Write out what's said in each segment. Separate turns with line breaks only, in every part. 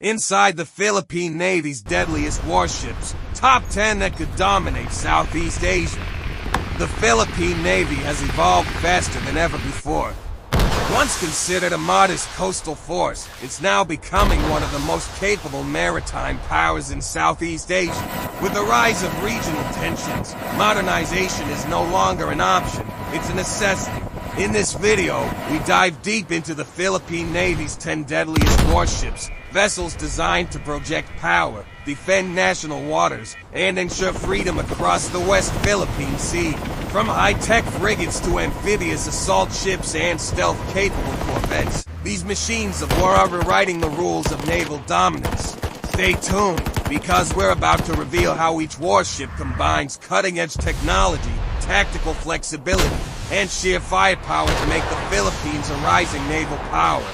Inside the Philippine Navy's deadliest warships, top 10 that could dominate Southeast Asia. The Philippine Navy has evolved faster than ever before. Once considered a modest coastal force, it's now becoming one of the most capable maritime powers in Southeast Asia. With the rise of regional tensions, modernization is no longer an option, it's a necessity. In this video, we dive deep into the Philippine Navy's 10 deadliest warships, vessels designed to project power, defend national waters, and ensure freedom across the West Philippine Sea. From high-tech frigates to amphibious assault ships and stealth-capable corvettes, these machines of war are rewriting the rules of naval dominance. Stay tuned, because we're about to reveal how each warship combines cutting-edge technology, tactical flexibility, and sheer firepower to make the Philippines a rising naval power.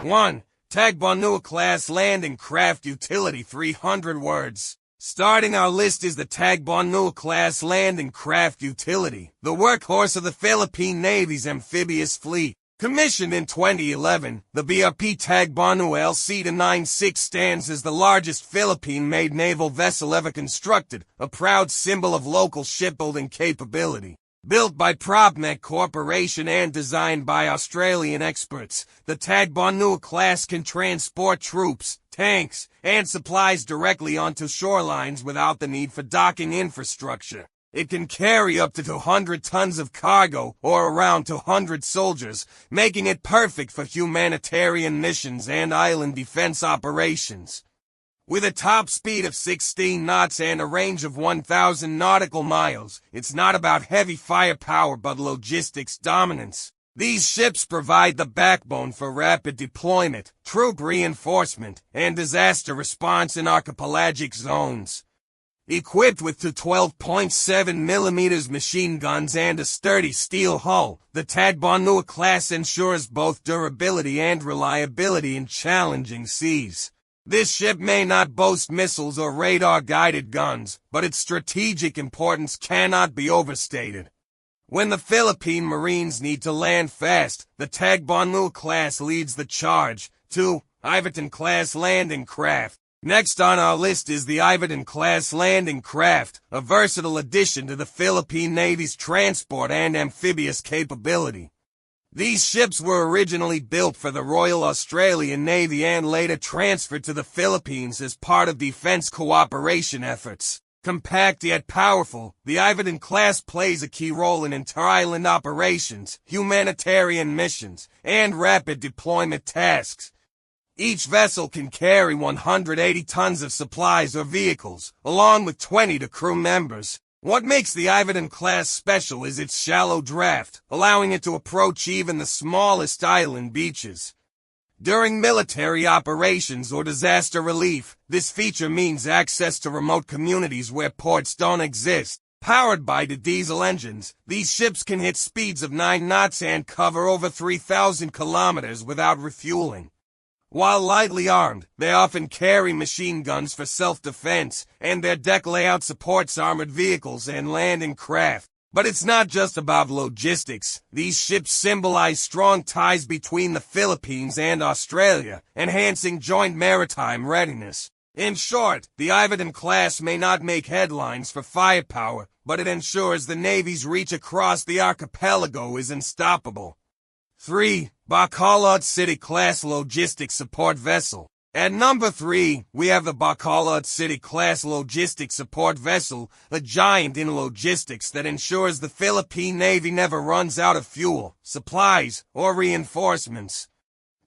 1. Tagbanua-class landing craft utility 300 words. Starting our list is the Tagbanua-class landing craft utility, the workhorse of the Philippine Navy's amphibious fleet. Commissioned in 2011, the BRP Tagbanua LC-96 stands as the largest Philippine-made naval vessel ever constructed, a proud symbol of local shipbuilding capability. Built by PropMech Corporation and designed by Australian experts, the Tagbanua-class can transport troops, tanks, and supplies directly onto shorelines without the need for docking infrastructure. It can carry up to 200 tons of cargo, or around 200 soldiers, making it perfect for humanitarian missions and island defense operations. With a top speed of 16 knots and a range of 1,000 nautical miles, it's not about heavy firepower but logistics dominance. These ships provide the backbone for rapid deployment, troop reinforcement, and disaster response in archipelagic zones. Equipped with two 12.7mm machine guns and a sturdy steel hull, the Tagbanua-class ensures both durability and reliability in challenging seas. This ship may not boast missiles or radar-guided guns, but its strategic importance cannot be overstated. When the Philippine Marines need to land fast, the Tagbanua-class leads the charge. 2. Ivatan-class landing craft. Next on our list is the Ivatan-class landing craft, a versatile addition to the Philippine Navy's transport and amphibious capability. These ships were originally built for the Royal Australian Navy and later transferred to the Philippines as part of defense cooperation efforts. Compact yet powerful, the Ivatan-class plays a key role in inter-island operations, humanitarian missions, and rapid deployment tasks. Each vessel can carry 180 tons of supplies or vehicles, along with 20 crew members. What makes the Ivatan-class special is its shallow draft, allowing it to approach even the smallest island beaches. During military operations or disaster relief, this feature means access to remote communities where ports don't exist. Powered by the diesel engines, these ships can hit speeds of 9 knots and cover over 3,000 kilometers without refueling. While lightly armed, they often carry machine guns for self-defense, and their deck layout supports armored vehicles and landing craft. But it's not just about logistics. These ships symbolize strong ties between the Philippines and Australia, enhancing joint maritime readiness. In short, the Ivatan-class may not make headlines for firepower, but it ensures the Navy's reach across the archipelago is unstoppable. 3. Bacolod City-class logistics support vessel. At number 3, we have the Bacolod City-class logistics support vessel, a giant in logistics that ensures the Philippine Navy never runs out of fuel, supplies, or reinforcements.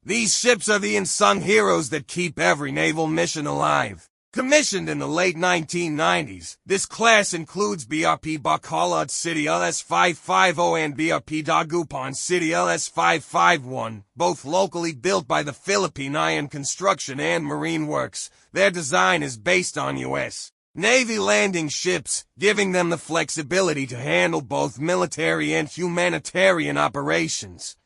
These ships are the unsung heroes that keep every naval mission alive. Commissioned in the late 1990s, this class includes BRP Bacolod City LS-550 and BRP Dagupan City LS-551, both locally built by the Philippine Iron Construction and Marine Works. Their design is based on U.S. Navy landing ships, giving them the flexibility to handle both military and humanitarian operations.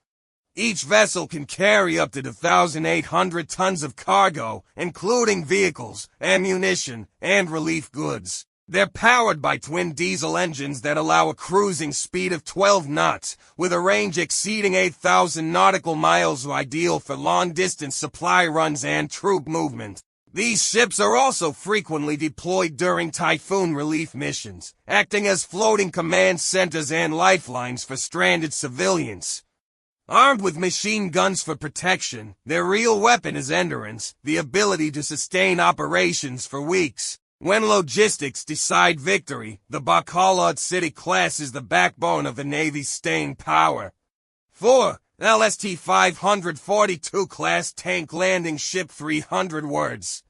Each vessel can carry up to 2,800 tons of cargo, including vehicles, ammunition, and relief goods. They're powered by twin diesel engines that allow a cruising speed of 12 knots, with a range exceeding 8,000 nautical miles, ideal for long-distance supply runs and troop movement. These ships are also frequently deployed during typhoon relief missions, acting as floating command centers and lifelines for stranded civilians. Armed with machine guns for protection, their real weapon is endurance, the ability to sustain operations for weeks. When logistics decide victory, the Bacolod City-class is the backbone of the Navy's staying power. 4. LST-542-class tank landing ship. 300 words.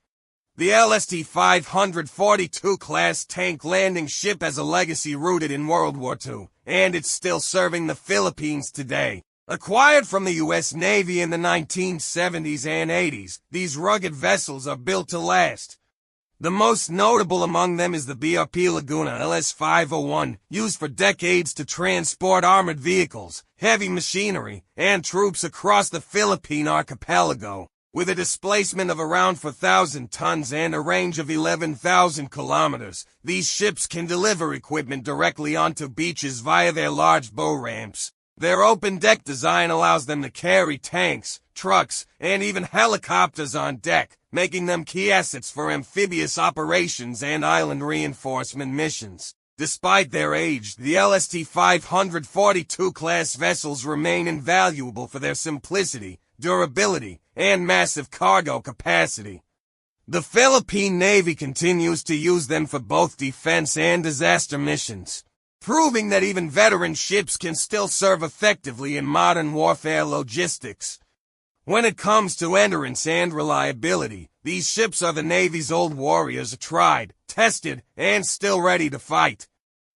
The LST-542-class tank landing ship has a legacy rooted in World War II, and it's still serving the Philippines today. Acquired from the U.S. Navy in the 1970s and 80s, these rugged vessels are built to last. The most notable among them is the BRP Laguna LS-501, used for decades to transport armored vehicles, heavy machinery, and troops across the Philippine archipelago. With a displacement of around 4,000 tons and a range of 11,000 kilometers, these ships can deliver equipment directly onto beaches via their large bow ramps. Their open-deck design allows them to carry tanks, trucks, and even helicopters on deck, making them key assets for amphibious operations and island reinforcement missions. Despite their age, the LST-542-class vessels remain invaluable for their simplicity, durability, and massive cargo capacity. The Philippine Navy continues to use them for both defense and disaster missions, proving that even veteran ships can still serve effectively in modern warfare logistics. When it comes to endurance and reliability, these ships are the Navy's old warriors, tried, tested, and still ready to fight.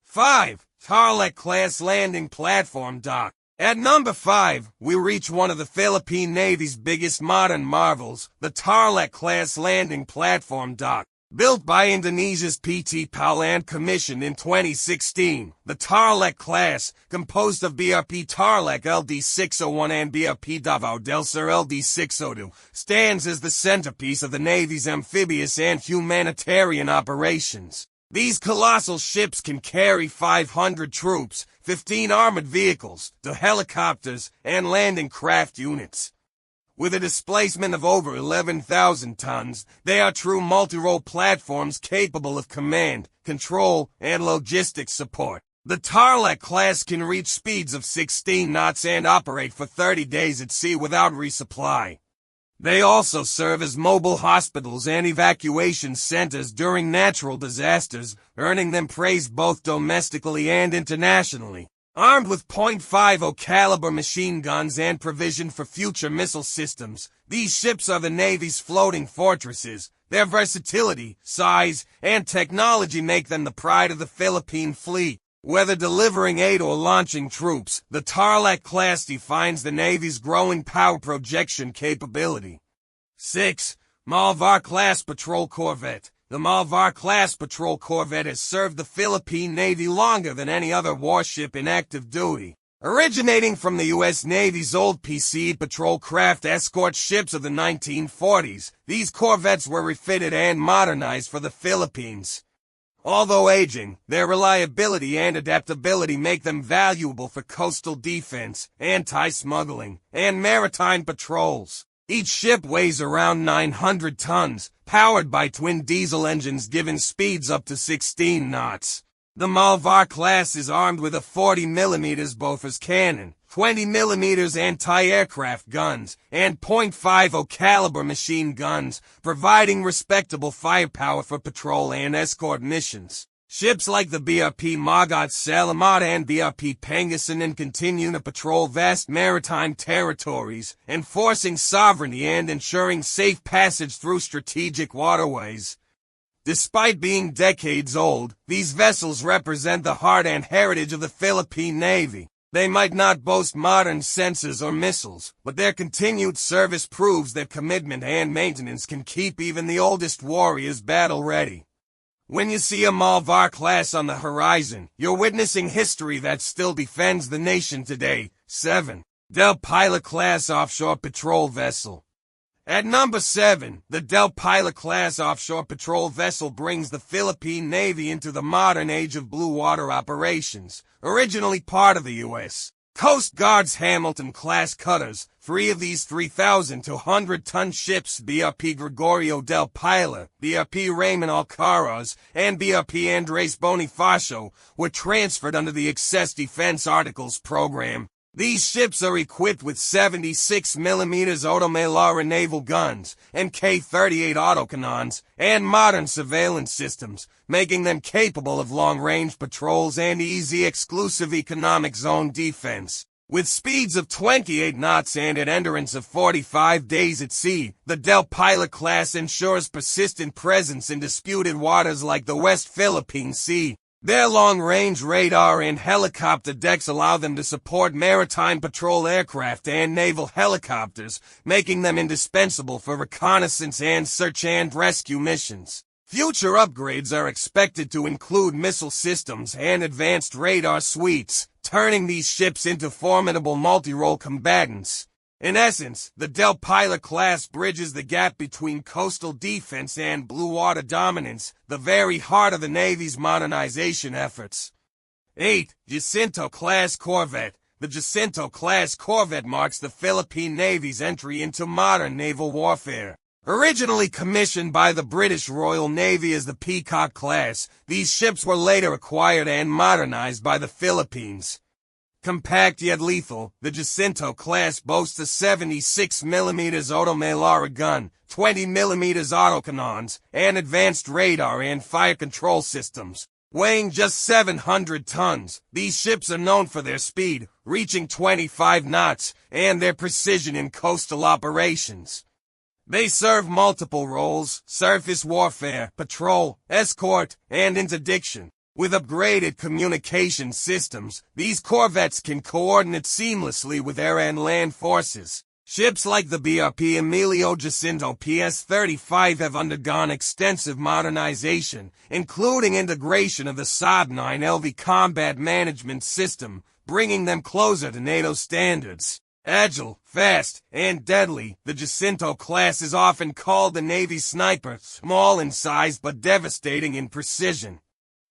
5. Tarlac-class landing platform dock. At number 5, we reach one of the Philippine Navy's biggest modern marvels, the Tarlac-class landing platform dock. Built by Indonesia's PT PAL and commissioned in 2016, the Tarlac-class, composed of BRP Tarlac LD-601 and BRP Davao del Sur LD-602, stands as the centerpiece of the Navy's amphibious and humanitarian operations. These colossal ships can carry 500 troops, 15 armored vehicles, 2 helicopters, and landing craft units. With a displacement of over 11,000 tons, they are true multi-role platforms capable of command, control, and logistics support. The Tarlac-class can reach speeds of 16 knots and operate for 30 days at sea without resupply. They also serve as mobile hospitals and evacuation centers during natural disasters, earning them praise both domestically and internationally. Armed with .50 caliber machine guns and provision for future missile systems, these ships are the Navy's floating fortresses. Their versatility, size, and technology make them the pride of the Philippine fleet. Whether delivering aid or launching troops, the Tarlac-class defines the Navy's growing power projection capability. 6. Malvar-class patrol corvette. The Malvar-class patrol corvette has served the Philippine Navy longer than any other warship in active duty. Originating from the U.S. Navy's old PC patrol craft escort ships of the 1940s, these corvettes were refitted and modernized for the Philippines. Although aging, their reliability and adaptability make them valuable for coastal defense, anti-smuggling, and maritime patrols. Each ship weighs around 900 tons, powered by twin diesel engines giving speeds up to 16 knots. The Malvar-class is armed with a 40mm Bofors cannon, 20mm anti-aircraft guns, and .50 caliber machine guns, providing respectable firepower for patrol and escort missions. Ships like the BRP Magat Salamat and BRP Pangasinan continue to patrol vast maritime territories, enforcing sovereignty and ensuring safe passage through strategic waterways. Despite being decades old, these vessels represent the heart and heritage of the Philippine Navy. They might not boast modern sensors or missiles, but their continued service proves that commitment and maintenance can keep even the oldest warriors battle-ready. When you see a Malvar-class on the horizon, you're witnessing history that still defends the nation today. 7. Pilar-class offshore patrol vessel. At number 7, the Pilar-class offshore patrol vessel brings the Philippine Navy into the modern age of blue water operations, originally part of the U.S. Coast Guard's Hamilton-class cutters. 3 of these 3,200-ton ships, BRP Gregorio del Pilar, BRP Raymond Alcaraz, and BRP Andres Bonifacio, were transferred under the Excess Defense Articles program. These ships are equipped with 76mm Automalara naval guns and K-38 autocannons and modern surveillance systems, making them capable of long-range patrols and easy exclusive economic zone defense. With speeds of 28 knots and an endurance of 45 days at sea, the Pilar-class ensures persistent presence in disputed waters like the West Philippine Sea. Their long-range radar and helicopter decks allow them to support maritime patrol aircraft and naval helicopters, making them indispensable for reconnaissance and search and rescue missions. Future upgrades are expected to include missile systems and advanced radar suites, turning these ships into formidable multi-role combatants. In essence, the Pilar-class bridges the gap between coastal defense and blue water dominance, the very heart of the Navy's modernization efforts. 8. Jacinto-class corvette. The Jacinto-class corvette marks the Philippine Navy's entry into modern naval warfare. Originally commissioned by the British Royal Navy as the Peacock-class, these ships were later acquired and modernized by the Philippines. Compact yet lethal, the Jacinto-class boasts a 76mm Automalara gun, 20mm autocannons, and advanced radar and fire control systems. Weighing just 700 tons, these ships are known for their speed, reaching 25 knots, and their precision in coastal operations. They serve multiple roles: surface warfare, patrol, escort, and interdiction. With upgraded communication systems, these corvettes can coordinate seamlessly with air and land forces. Ships like the BRP Emilio Jacinto PS-35 have undergone extensive modernization, including integration of the SOB-9 LV combat management system, bringing them closer to NATO standards. Agile, fast, and deadly, the Jacinto-class is often called the Navy's sniper, small in size but devastating in precision.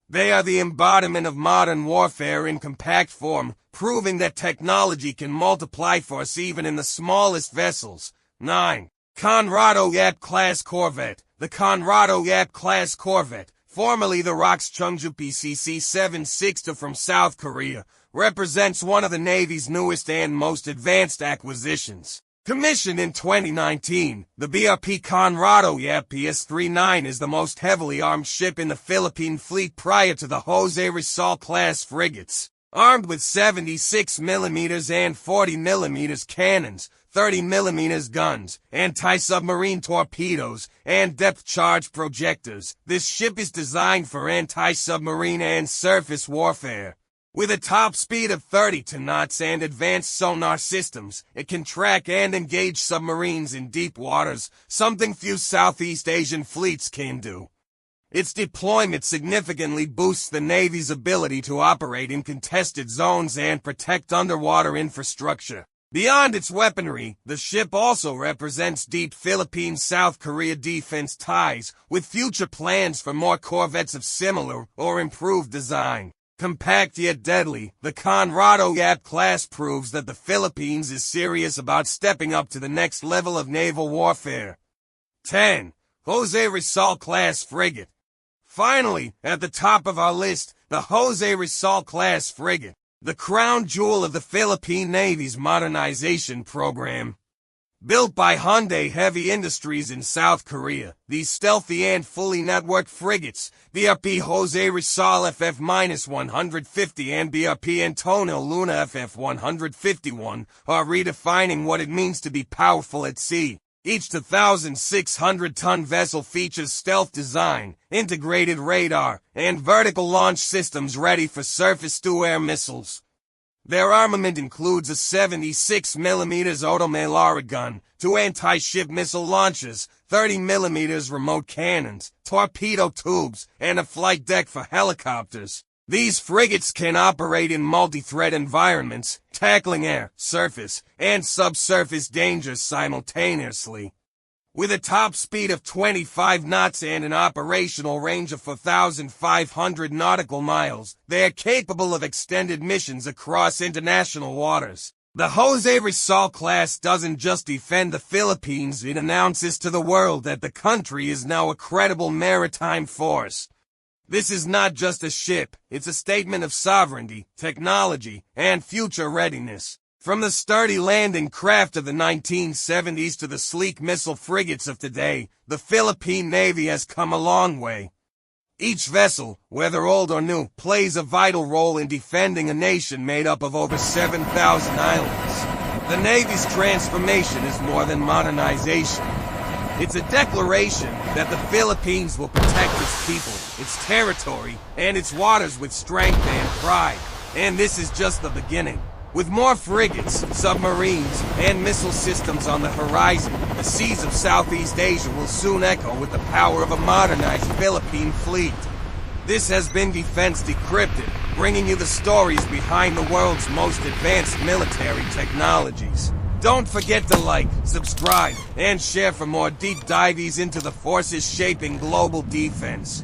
They are the embodiment of modern warfare in compact form, proving that technology can multiply force even in the smallest vessels. 9. Conrado Yap-class corvette. The Conrado Yap-class corvette, formerly the ROKS Chungju PCC-762 from South Korea, represents one of the Navy's newest and most advanced acquisitions. Commissioned in 2019, the BRP Conrado Yap PS-39 is the most heavily armed ship in the Philippine fleet prior to the Jose Rizal-class frigates. Armed with 76mm and 40mm cannons, 30mm guns, anti-submarine torpedoes, and depth-charge projectors, this ship is designed for anti-submarine and surface warfare. With a top speed of 32 knots and advanced sonar systems, it can track and engage submarines in deep waters, something few Southeast Asian fleets can do. Its deployment significantly boosts the Navy's ability to operate in contested zones and protect underwater infrastructure. Beyond its weaponry, the ship also represents deep Philippine-South Korea defense ties, with future plans for more corvettes of similar or improved design. Compact yet deadly, the Conrado Yap-class proves that the Philippines is serious about stepping up to the next level of naval warfare. 10. Jose Rizal-class frigate. Finally, at the top of our list, the Jose Rizal-class frigate, the crown jewel of the Philippine Navy's modernization program. Built by Hyundai Heavy Industries in South Korea, these stealthy and fully networked frigates, BRP Jose Rizal FF-150 and BRP Antonio Luna FF-151, are redefining what it means to be powerful at sea. Each 2,600-ton vessel features stealth design, integrated radar, and vertical launch systems ready for surface-to-air missiles. Their armament includes a 76mm Automalara gun, 2 anti-ship missile launchers, 30mm remote cannons, torpedo tubes, and a flight deck for helicopters. These frigates can operate in multi-threat environments, tackling air, surface, and subsurface dangers simultaneously. With a top speed of 25 knots and an operational range of 4,500 nautical miles, they are capable of extended missions across international waters. The Jose Rizal-class doesn't just defend the Philippines, it announces to the world that the country is now a credible maritime force. This is not just a ship, it's a statement of sovereignty, technology, and future readiness. From the sturdy landing craft of the 1970s to the sleek missile frigates of today, the Philippine Navy has come a long way. Each vessel, whether old or new, plays a vital role in defending a nation made up of over 7,000 islands. The Navy's transformation is more than modernization. It's a declaration that the Philippines will protect its people, its territory, and its waters with strength and pride. And this is just the beginning. With more frigates, submarines, and missile systems on the horizon, the seas of Southeast Asia will soon echo with the power of a modernized Philippine fleet. This has been Defense Decrypted, bringing you the stories behind the world's most advanced military technologies. Don't forget to like, subscribe, and share for more deep dives into the forces shaping global defense.